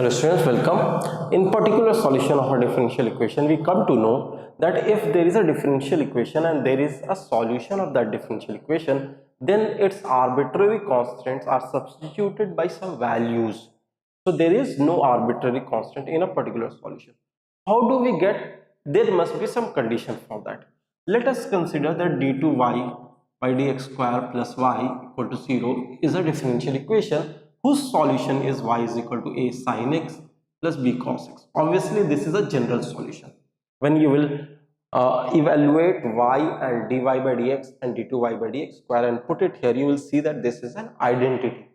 Hello students, welcome. In particular solution of a differential equation, we come to know that if there is a differential equation and there is a solution of that differential equation, then its arbitrary constants are substituted by some values. So there is no arbitrary constant in a particular solution. How do we get? There must be some condition for that. Let us consider that d2y by dx square plus y equal to 0 is a differential equation whose solution is y is equal to a sin x plus b cos x. Obviously, this is a general solution. When you will evaluate y and dy by dx and d2y by dx square and put it here, you will see that this is an identity.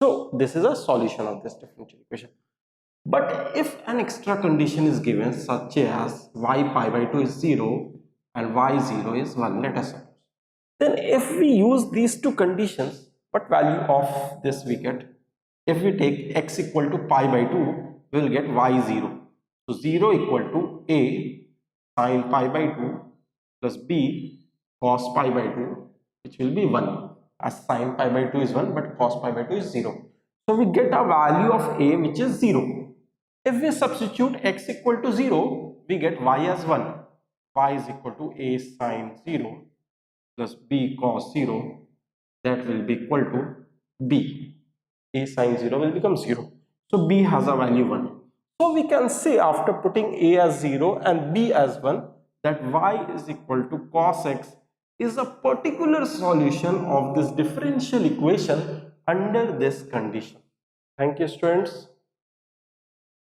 So this is a solution of this differential equation. But if an extra condition is given such as y pi by 2 is 0 and y0 is 1, let us suppose. Then if we use these two conditions, what value of this we get? If we take x equal to pi by 2, we will get y0. So 0 equal to a sin pi by 2 plus b cos pi by 2, which will be 1, as sin pi by 2 is 1 but cos pi by 2 is 0. So we get a value of a which is 0. If we substitute x equal to 0, we get y as 1. Y is equal to a sin 0 plus b cos 0, that will be equal to b. A sin 0 will become 0. So b has a value 1. So we can say after putting a as 0 and b as 1 that y is equal to cos x is a particular solution of this differential equation under this condition. Thank you students.